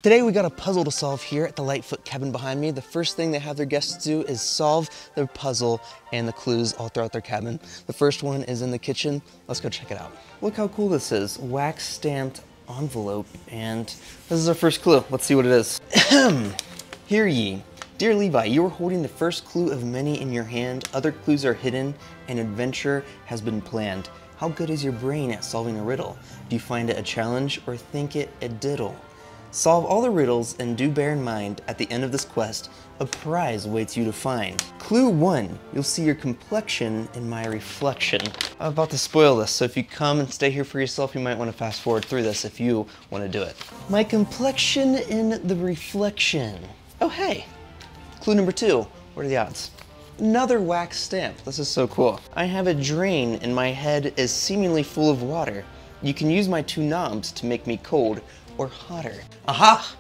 Today we got a puzzle to solve here at the Lightfoot cabin behind me. The first thing they have their guests do is solve their puzzle and the clues all throughout their cabin. The first one is in the kitchen. Let's go check it out. Look how cool this is. Wax stamped envelope, and this is our first clue. Let's see what it is. Hear ye. Dear Levi, you are holding the first clue of many in your hand. Other clues are hidden. An adventure has been planned. How good is your brain at solving a riddle? Do you find it a challenge or think it a diddle? Solve all the riddles and do bear in mind, at the end of this quest, a prize awaits you to find. Clue 1, you'll see your complexion in my reflection. I'm about to spoil this, so if you come and stay here for yourself, you might want to fast forward through this if you want to do it. My complexion in the reflection. Oh hey, clue number 2, what are the odds? Another wax stamp, this is so cool. I have a drain and my head is seemingly full of water. You can use my 2 knobs to make me cold or hotter. Aha!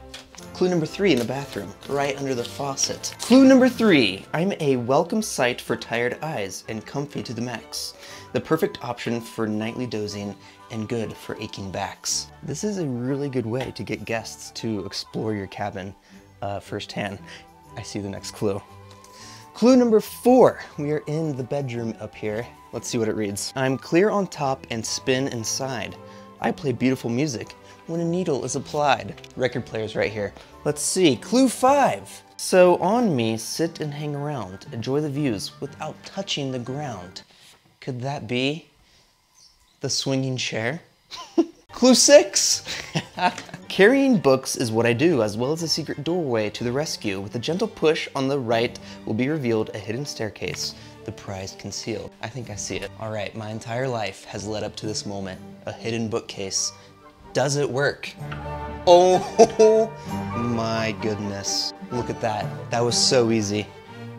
Clue number 3 in the bathroom, right under the faucet. Clue number 3, I'm a welcome sight for tired eyes and comfy to the max. The perfect option for nightly dozing and good for aching backs. This is a really good way to get guests to explore your cabin firsthand. I see the next clue. Clue number 4, we are in the bedroom up here. Let's see what it reads. I'm clear on top and spin inside. I play beautiful music when a needle is applied. Record players right here. Let's see, clue 5. So on me, sit and hang around. Enjoy the views without touching the ground. Could that be the swinging chair? Clue 6. Carrying books is what I do, as well as a secret doorway to the rescue. With a gentle push on the right will be revealed a hidden staircase, the prize concealed. I think I see it. All right, my entire life has led up to this moment, a hidden bookcase. Does it work? Oh my goodness. Look at that. That was so easy.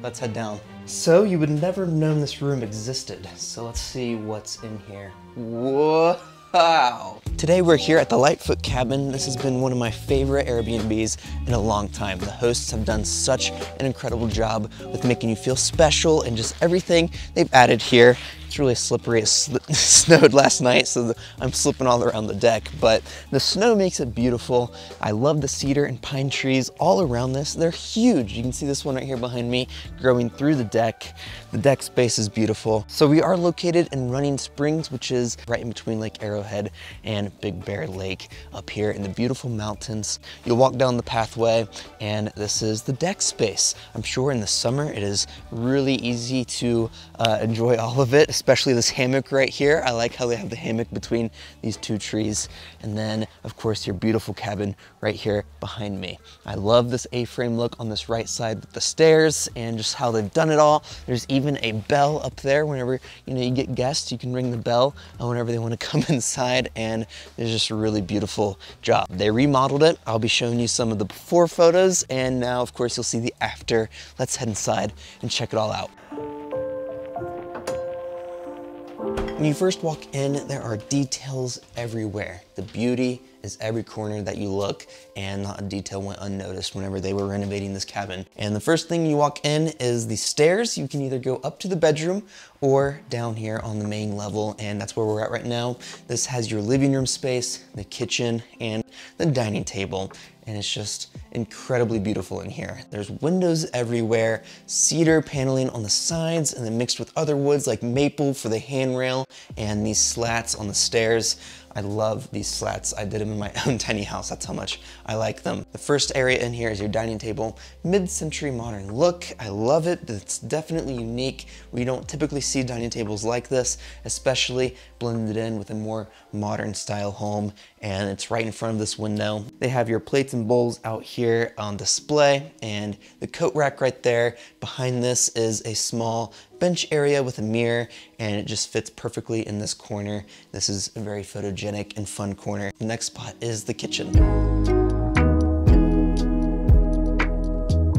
Let's head down. So you would never have known this room existed. So let's see what's in here. Whoa. Wow. Today we're here at the Lightfoot cabin. This has been one of my favorite Airbnbs in a long time. The hosts have done such an incredible job with making you feel special and just everything they've added here. It's really slippery. It snowed last night, so I'm slipping all around the deck, but the snow makes it beautiful. I love the cedar and pine trees all around this. They're huge. You can see this one right here behind me growing through the deck. The deck space is beautiful. So we are located in Running Springs, which is right in between Lake Arrowhead and Big Bear Lake up here in the beautiful mountains. You'll walk down the pathway and this is the deck space. I'm sure in the summer it is really easy to enjoy all of it, especially this hammock right here. I like how they have the hammock between these 2 trees. And then of course your beautiful cabin right here behind me. I love this A-frame look on this right side with the stairs and just how they've done it all. There's even a bell up there. Whenever you get guests, you can ring the bell whenever they want to come inside, and there's just a really beautiful job. They remodeled it. I'll be showing you some of the before photos, and now of course you'll see the after. Let's head inside and check it all out. When you first walk in, there are details everywhere. The beauty is every corner that you look, and not a detail went unnoticed whenever they were renovating this cabin. And the first thing you walk in is the stairs. You can either go up to the bedroom or down here on the main level, and that's where we're at right now. This has your living room space, the kitchen, and the dining table. And it's just incredibly beautiful in here. There's windows everywhere, cedar paneling on the sides, and then mixed with other woods like maple for the handrail, and these slats on the stairs. I love these slats. I did them in my own tiny house. That's how much I like them. The first area in here is your dining table. Mid-century modern look. I love it. It's definitely unique. We don't typically see dining tables like this, especially blended in with a more modern style home. And it's right in front of this window. They have your plates and bowls out here on display, and the coat rack right there. Behind this is a small bench area with a mirror, and it just fits perfectly in this corner. This is a very photogenic and fun corner. The next spot is the kitchen.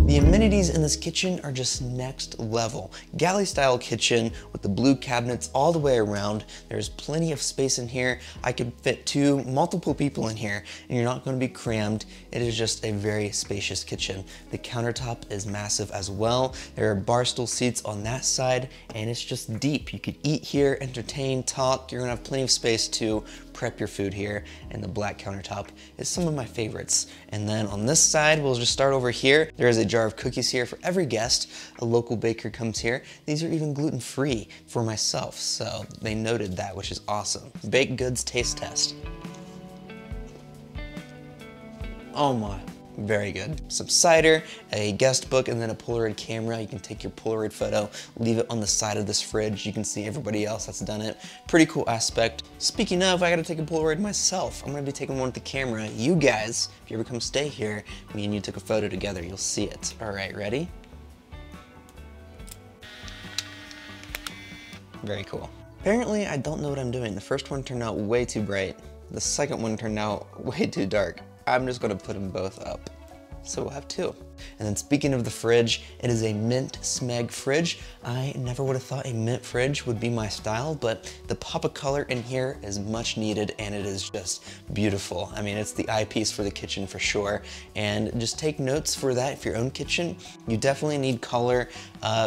The amenities in this kitchen are just next level. Galley style kitchen with the blue cabinets all the way around. There's plenty of space in here. I could fit multiple people in here, and you're not going to be crammed. It is just a very spacious kitchen. The countertop is massive as well. There are bar stool seats on that side, and it's just deep. You could eat here, entertain, talk. You're gonna have plenty of space to prep your food here, and the black countertop is some of my favorites. And then on this side, we'll just start over here. There is a jar of cookies here for every guest. A local baker comes here. These are even gluten-free for myself, so they noted that, which is awesome. Baked goods taste test. Oh my. Very good. Some cider, a guest book, and then a Polaroid camera. You can take your Polaroid photo, leave it on the side of this fridge. You can see everybody else that's done it. Pretty cool aspect. Speaking of, I gotta take a Polaroid myself. I'm gonna be taking one with the camera. You guys, if you ever come stay here, me and you took a photo together, you'll see it. All right, ready? Very cool. Apparently, I don't know what I'm doing. The first one turned out way too bright. The second one turned out way too dark. I'm just gonna put them both up. So we'll have two. And then speaking of the fridge, it is a mint smeg fridge. I never would have thought a mint fridge would be my style, but the pop of color in here is much needed and it is just beautiful. I mean, it's the eyepiece for the kitchen for sure. And just take notes for that. If your own kitchen, you definitely need color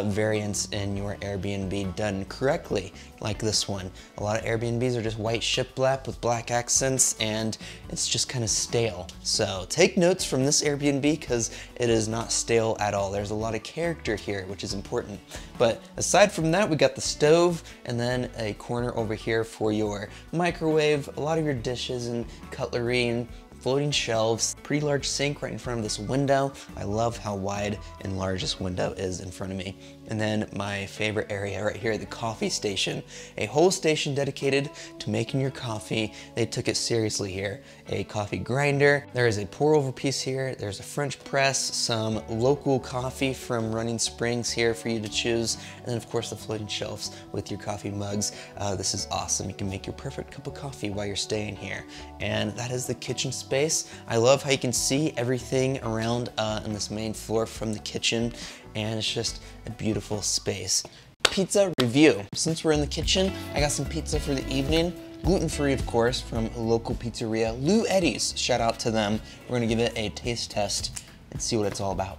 variants in your Airbnb done correctly, like this one. A lot of Airbnbs are just white shiplap with black accents and it's just kind of stale. So take notes from this Airbnb because it is not stale at all. There's a lot of character here, which is important. But aside from that, we got the stove and then a corner over here for your microwave, a lot of your dishes and cutlery and floating shelves, pretty large sink right in front of this window. I love how wide and large this window is in front of me. And then my favorite area right here, the coffee station. A whole station dedicated to making your coffee. They took it seriously here. A coffee grinder. There is a pour over piece here. There's a French press, some local coffee from Running Springs here for you to choose. And then of course the floating shelves with your coffee mugs. This is awesome. You can make your perfect cup of coffee while you're staying here. And that is the kitchen space. I love how you can see everything around on this main floor from the kitchen. And it's just a beautiful space. Pizza review. Since we're in the kitchen, I got some pizza for the evening. Gluten-free, of course, from a local pizzeria, Lou Eddie's. Shout out to them. We're gonna give it a taste test and see what it's all about.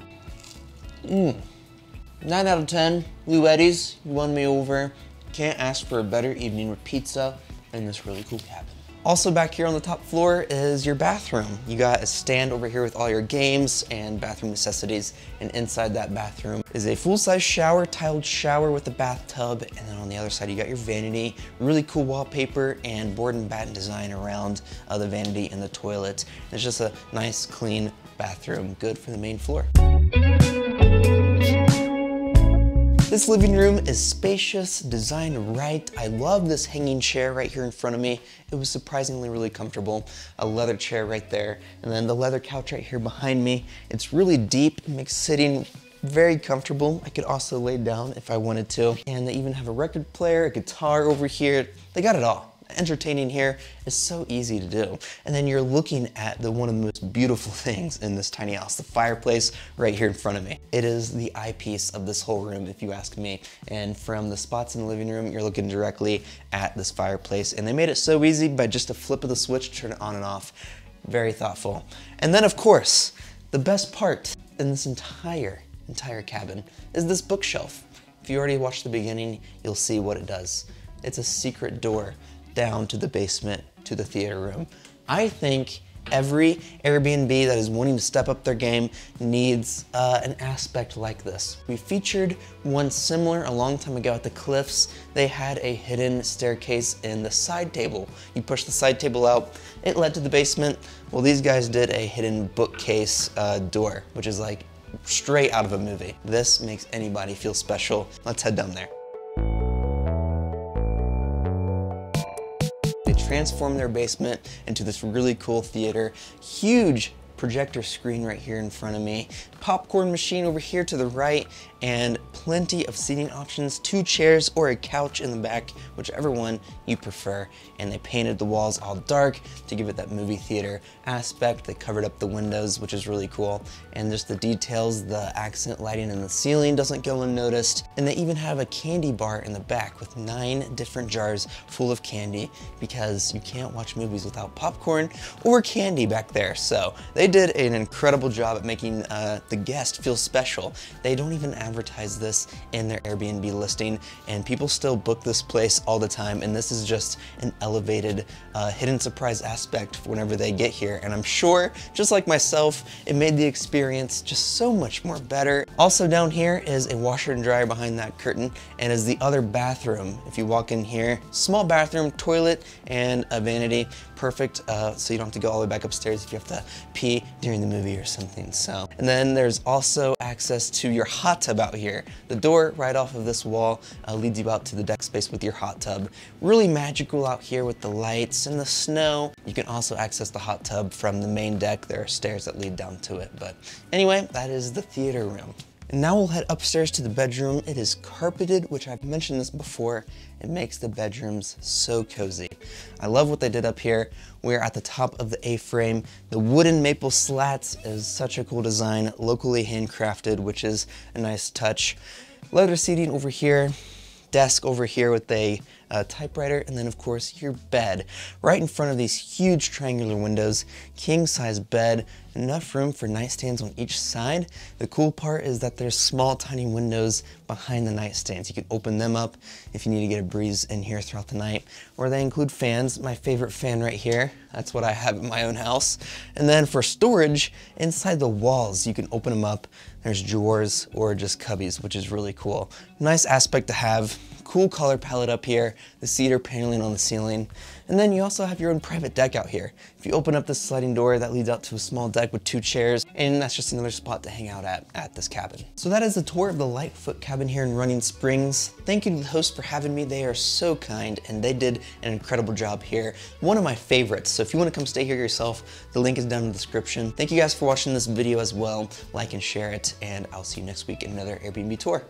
9 out of 10, Lou Eddie's, you won me over. Can't ask for a better evening with pizza in this really cool cabin. Also back here on the top floor is your bathroom. You got a stand over here with all your games and bathroom necessities, and inside that bathroom is a full-size shower, tiled shower with a bathtub, and then on the other side you got your vanity, really cool wallpaper and board and batten design around the vanity and the toilet. It's just a nice, clean bathroom, good for the main floor. This living room is spacious, designed right. I love this hanging chair right here in front of me. It was surprisingly really comfortable. A leather chair right there, and then the leather couch right here behind me. It's really deep, it makes sitting very comfortable. I could also lay down if I wanted to. And they even have a record player, a guitar over here. They got it all. Entertaining here is so easy to do. And then you're looking at one of the most beautiful things in this tiny house, the fireplace right here in front of me. It is the eyepiece of this whole room, if you ask me. And from the spots in the living room, you're looking directly at this fireplace. And they made it so easy by just a flip of the switch to turn it on and off. Very thoughtful. And then of course, the best part in this entire cabin is this bookshelf. If you already watched the beginning, you'll see what it does. It's a secret door down to the basement, to the theater room. I think every Airbnb that is wanting to step up their game needs an aspect like this. We featured one similar a long time ago at the Cliffs. They had a hidden staircase in the side table. You push the side table out, it led to the basement. Well, these guys did a hidden bookcase door, which is like straight out of a movie. This makes anybody feel special. Let's head down there. Transform their basement into this really cool theater. Huge projector screen right here in front of me. Popcorn machine over here to the right, and plenty of seating options, 2 chairs or a couch in the back, whichever one you prefer. And they painted the walls all dark to give it that movie theater aspect. They covered up the windows, which is really cool. And just the details, the accent lighting in the ceiling doesn't go unnoticed. And they even have a candy bar in the back with 9 different jars full of candy, because you can't watch movies without popcorn or candy back there. So they did an incredible job at making the guest feel special. They don't even advertise this in their Airbnb listing, and people still book this place all the time, and this is just an elevated hidden surprise aspect for whenever they get here. And I'm sure, just like myself, it made the experience just so much more better. Also down here is a washer and dryer behind that curtain, and is the other bathroom. If you walk in here, small bathroom, toilet, and a vanity. Perfect, so you don't have to go all the way back upstairs if you have to pee during the movie or something. So, and then there's also access to your hot tub out here. The door right off of this wall leads you out to the deck space with your hot tub. Really magical out here with the lights and the snow. You can also access the hot tub from the main deck. There are stairs that lead down to it. But anyway, that is the theater room. And now we'll head upstairs to the bedroom. It is carpeted, which I've mentioned this before. It makes the bedrooms so cozy. I love what they did up here. We're at the top of the A-frame. The wooden maple slats is such a cool design, locally handcrafted, which is a nice touch. Leather seating over here, desk over here with a typewriter, and then of course your bed. Right in front of these huge triangular windows, king size bed, enough room for nightstands on each side. The cool part is that there's small tiny windows behind the nightstands. You can open them up if you need to get a breeze in here throughout the night. Or they include fans. My favorite fan right here. That's what I have in my own house. And then for storage, inside the walls, you can open them up. There's drawers or just cubbies, which is really cool. Nice aspect to have. Cool color palette up here, the cedar paneling on the ceiling, and then you also have your own private deck out here. If you open up this sliding door, that leads out to a small deck with 2 chairs, and that's just another spot to hang out at this cabin. So that is the tour of the Lightfoot cabin here in Running Springs. Thank you to the hosts for having me. They are so kind, and they did an incredible job here. One of my favorites, so if you want to come stay here yourself, the link is down in the description. Thank you guys for watching this video as well. Like and share it, and I'll see you next week in another Airbnb tour.